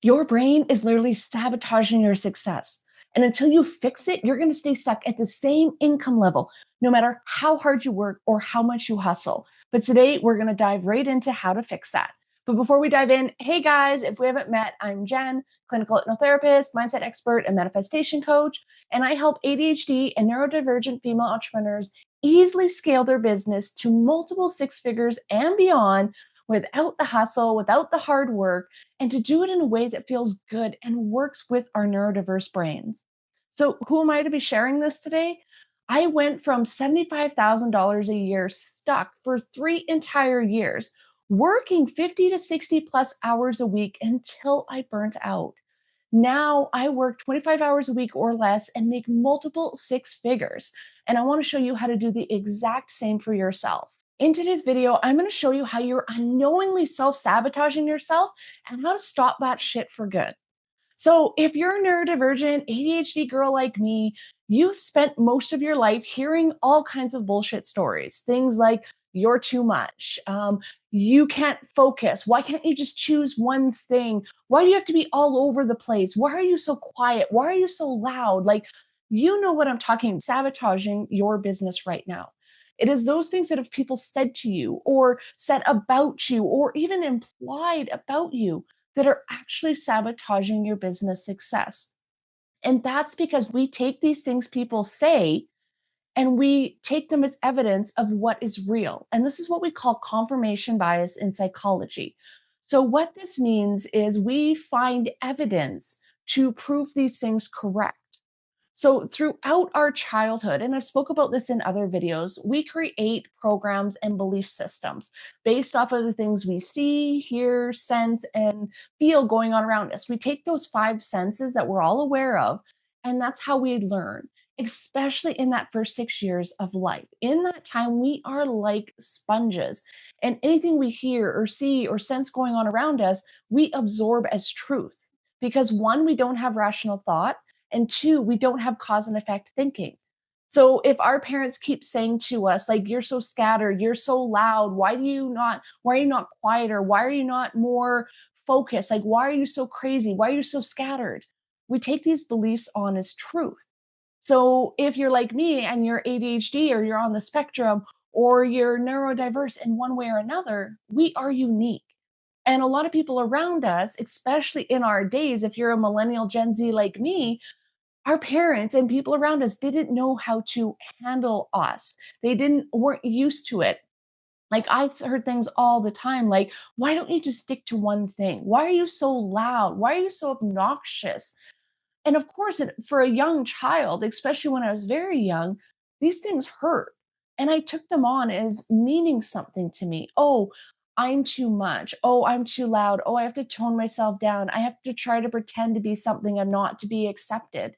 Your brain is literally sabotaging your success. And until you fix it, you're going to stay stuck at the same income level, no matter how hard you work or how much you hustle. But today, we're going to dive right into how to fix that. But before we dive in, hey guys, if we haven't met, I'm Jen, clinical hypnotherapist, mindset expert, and manifestation coach. And I help ADHD and neurodivergent female entrepreneurs easily scale their business to multiple six figures and beyond without the hustle, without the hard work, and to do it in a way that feels good and works with our neurodiverse brains. So, who am I to be sharing this today? I went from $75,000 a year stuck for 3 entire years, working 50 to 60 plus hours a week until I burnt out. Now I work 25 hours a week or less and make multiple six figures. And I want to show you how to do the exact same for yourself. In today's video, I'm going to show you how you're unknowingly self sabotaging yourself and how to stop that shit for good. So, if you're a neurodivergent ADHD girl like me, you've spent most of your life hearing all kinds of bullshit stories. Things like, you're too much. You can't focus. Why can't you just choose one thing? Why do you have to be all over the place? Why are you so quiet? Why are you so loud? Like, you know what I'm talking, sabotaging your business right now. It is those things that if people said to you or said about you or even implied about you that are actually sabotaging your business success. And that's because we take these things people say and we take them as evidence of what is real. And this is what we call confirmation bias in psychology. So, what this means is we find evidence to prove these things correct. So throughout our childhood, and I've spoke about this in other videos, we create programs and belief systems based off of the things we see, hear, sense, and feel going on around us. We take those five senses that we're all aware of, and that's how we learn, especially in that first 6 years of life. In that time, we are like sponges, and anything we hear or see or sense going on around us, we absorb as truth. Because one, we don't have rational thought, and two, we don't have cause and effect thinking. So if our parents keep saying to us, like, you're so scattered, you're so loud, why are you not quieter? Why are you not more focused? Like, why are you so crazy? Why are you so scattered? We take these beliefs on as truth. So if you're like me and you're ADHD or you're on the spectrum or you're neurodiverse in one way or another, we are unique. And a lot of people around us, especially in our days, if you're a millennial Gen Z like me, our parents and people around us didn't know how to handle us. They weren't used to it. Like heard things all the time like, why don't you just stick to one thing? Why are you so loud? Why are you so obnoxious? And of course, for a young child, especially when I was very young, these things hurt. And I took them on as meaning something to me. Oh, I'm too much. Oh, I'm too loud. Oh, I have to tone myself down. I have to try to pretend to be something I'm not to be accepted.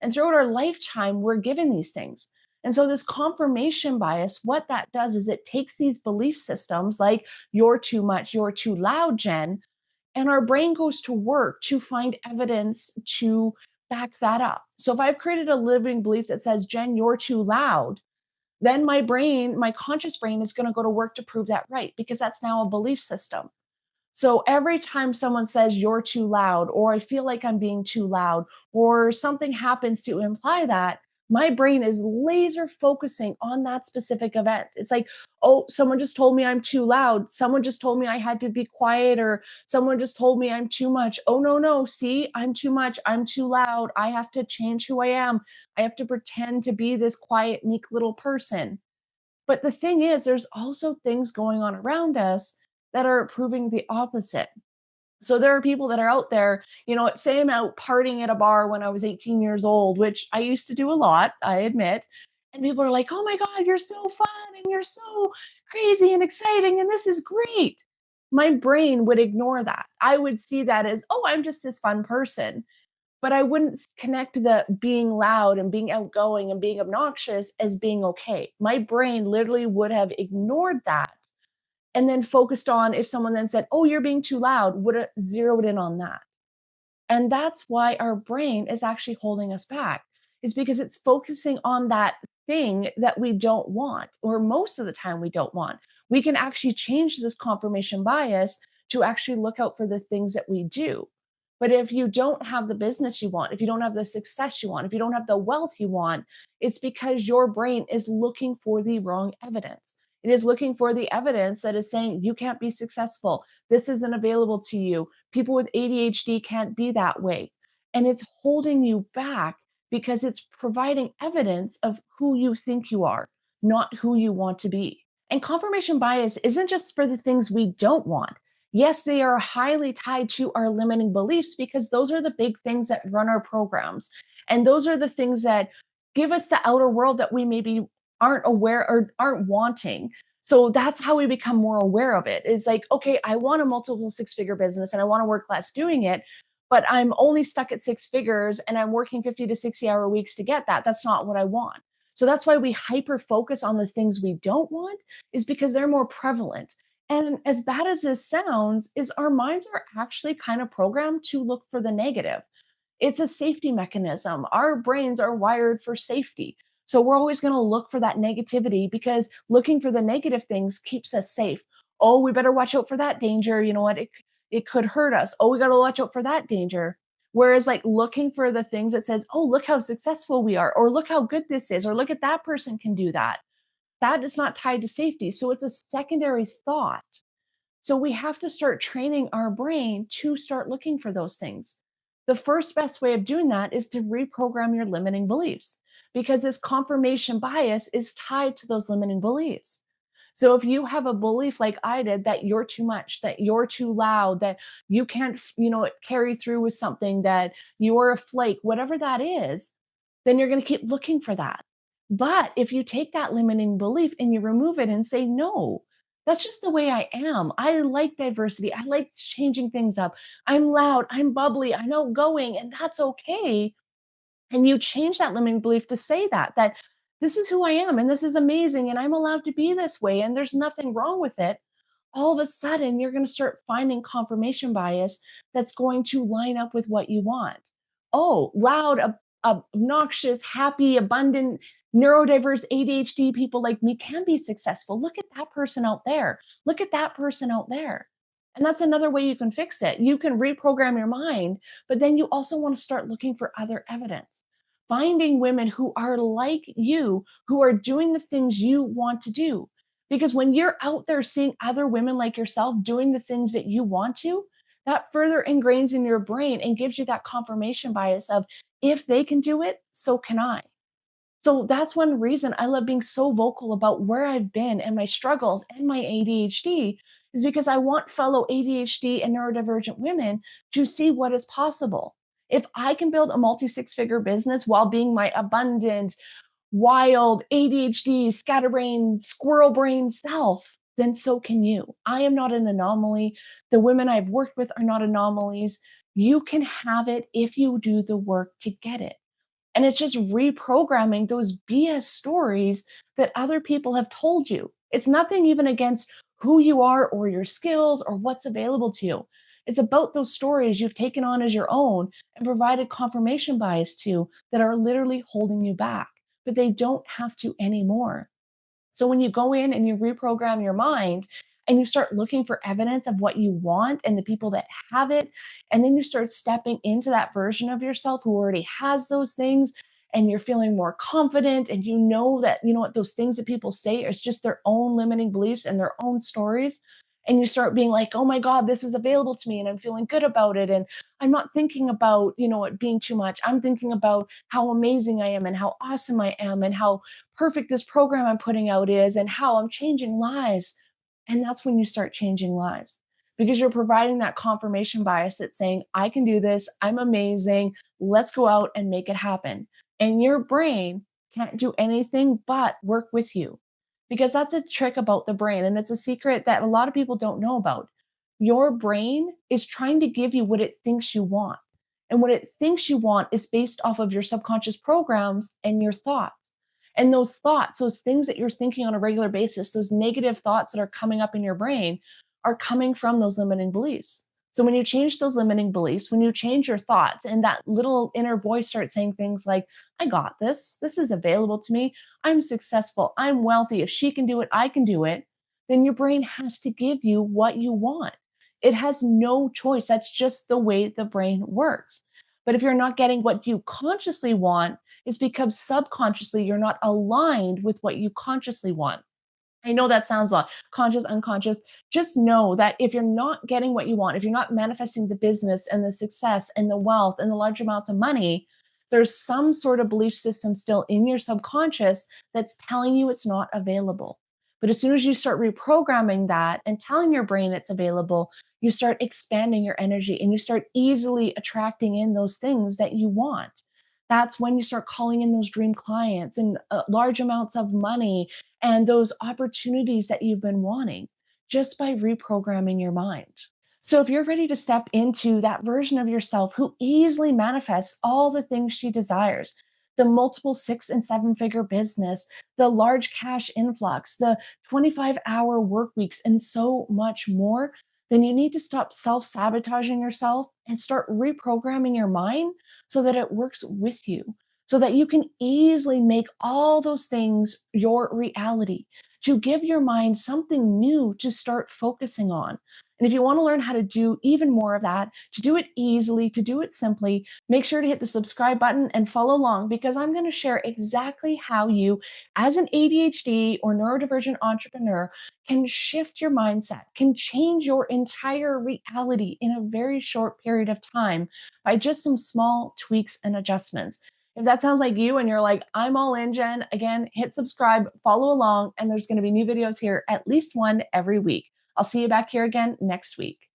And throughout our lifetime, we're given these things. And so, this confirmation bias, what that does is it takes these belief systems like, you're too much, you're too loud, Jen, and our brain goes to work to find evidence to back that up. So if I've created a living belief that says, Jen, you're too loud, then my brain, my conscious brain, is going to go to work to prove that right because that's now a belief system. So every time someone says you're too loud, or I feel like I'm being too loud, or something happens to imply that, my brain is laser focusing on that specific event. It's like, oh, someone just told me I'm too loud. Someone just told me I had to be quiet, or someone just told me I'm too much. Oh, no, no. See, I'm too much. I'm too loud. I have to change who I am. I have to pretend to be this quiet, meek little person. But the thing is, there's also things going on around us that are proving the opposite. So there are people that are out there, say I'm out partying at a bar when I was 18 years old, which I used to do a lot, I admit. And people are like, oh my God, you're so fun and you're so crazy and exciting and this is great. My brain would ignore that. I would see that as, oh, I'm just this fun person. But I wouldn't connect the being loud and being outgoing and being obnoxious as being okay. My brain literally would have ignored that and then focused on if someone then said, oh, you're being too loud, would have zeroed in on that. And that's why our brain is actually holding us back, is because it's focusing on that thing that we don't want, or most of the time we don't want. We can actually change this confirmation bias to actually look out for the things that we do. But if you don't have the business you want, if you don't have the success you want, if you don't have the wealth you want, it's because your brain is looking for the wrong evidence. It is looking for the evidence that is saying you can't be successful. This isn't available to you. People with ADHD can't be that way. And it's holding you back because it's providing evidence of who you think you are, not who you want to be. And confirmation bias isn't just for the things we don't want. Yes, they are highly tied to our limiting beliefs because those are the big things that run our programs. And those are the things that give us the outer world that we maybe aren't aware or aren't wanting. So that's how we become more aware of it. It's like, okay, I want a multiple six-figure business and I want to work less doing it, but I'm only stuck at six figures and I'm working 50 to 60-hour weeks to get that. That's not what I want. So that's why we hyper focus on the things we don't want, is because they're more prevalent. And as bad as this sounds, is our minds are actually kind of programmed to look for the negative. It's a safety mechanism. Our brains are wired for safety. So we're always going to look for that negativity because looking for the negative things keeps us safe. Oh, we better watch out for that danger. You know what? It could hurt us. Oh, we got to watch out for that danger. Whereas like looking for the things that says, "Oh, look how successful we are," or "Look how good this is," or "Look at that person can do that." That is not tied to safety. So it's a secondary thought. So we have to start training our brain to start looking for those things. The first best way of doing that is to reprogram your limiting beliefs because this confirmation bias is tied to those limiting beliefs. So if you have a belief like I did that you're too much, that you're too loud, that you can't, carry through with something, that you're a flake, whatever that is, then you're going to keep looking for that. But if you take that limiting belief and you remove it and say, no, that's just the way I am. I like diversity. I like changing things up. I'm loud. I'm bubbly. I'm outgoing, and that's okay. And you change that limiting belief to say that this is who I am and this is amazing and I'm allowed to be this way and there's nothing wrong with it. All of a sudden, you're going to start finding confirmation bias that's going to line up with what you want. Oh, loud, obnoxious, happy, abundant, neurodiverse ADHD people like me can be successful. Look at that person out there. Look at that person out there. And that's another way you can fix it. You can reprogram your mind, but then you also want to start looking for other evidence. Finding women who are like you, who are doing the things you want to do. Because when you're out there seeing other women like yourself doing the things that you want to, that further ingrains in your brain and gives you that confirmation bias of, if they can do it, so can I. So that's one reason I love being so vocal about where I've been and my struggles and my ADHD, is because I want fellow ADHD and neurodivergent women to see what is possible. If I can build a multi six figure business while being my abundant, wild ADHD, scatterbrain, squirrel brain self, then so can you. I am not an anomaly. The women I've worked with are not anomalies. You can have it if you do the work to get it. And it's just reprogramming those BS stories that other people have told you. It's nothing even against who you are or your skills or what's available to you. It's about those stories you've taken on as your own and provided confirmation bias to that are literally holding you back, but they don't have to anymore. So when you go in and you reprogram your mind and you start looking for evidence of what you want and the people that have it, and then you start stepping into that version of yourself who already has those things, and you're feeling more confident, and you know that, you know what, those things that people say is just their own limiting beliefs and their own stories. And you start being like, oh my God, this is available to me and I'm feeling good about it. And I'm not thinking about, it being too much. I'm thinking about how amazing I am and how awesome I am and how perfect this program I'm putting out is and how I'm changing lives. And that's when you start changing lives because you're providing that confirmation bias that's saying, I can do this. I'm amazing. Let's go out and make it happen. And your brain can't do anything but work with you because that's a trick about the brain. And it's a secret that a lot of people don't know about. Your brain is trying to give you what it thinks you want. And what it thinks you want is based off of your subconscious programs and your thoughts. And those thoughts, those things that you're thinking on a regular basis, those negative thoughts that are coming up in your brain are coming from those limiting beliefs. So when you change those limiting beliefs, when you change your thoughts and that little inner voice starts saying things like, I got this, this is available to me, I'm successful, I'm wealthy, if she can do it, I can do it, then your brain has to give you what you want. It has no choice. That's just the way the brain works. But if you're not getting what you consciously want, it's because subconsciously you're not aligned with what you consciously want. I know that sounds a lot conscious, unconscious. Just know that if you're not getting what you want, if you're not manifesting the business and the success and the wealth and the large amounts of money, there's some sort of belief system still in your subconscious that's telling you it's not available. But as soon as you start reprogramming that and telling your brain it's available, you start expanding your energy and you start easily attracting in those things that you want. That's when you start calling in those dream clients and large amounts of money and those opportunities that you've been wanting just by reprogramming your mind. So, if you're ready to step into that version of yourself who easily manifests all the things she desires, the multiple 6 and 7 figure business, the large cash influx, the 25-hour work weeks, and so much more, then you need to stop self sabotaging yourself and start reprogramming your mind so that it works with you, so that you can easily make all those things your reality, to give your mind something new to start focusing on. And if you want to learn how to do even more of that, to do it easily, to do it simply, make sure to hit the subscribe button and follow along because I'm going to share exactly how you, as an ADHD or neurodivergent entrepreneur, can shift your mindset, can change your entire reality in a very short period of time by just some small tweaks and adjustments. If that sounds like you and you're like, I'm all in, Jen, again, hit subscribe, follow along, and there's going to be new videos here, at least one every week. I'll see you back here again next week.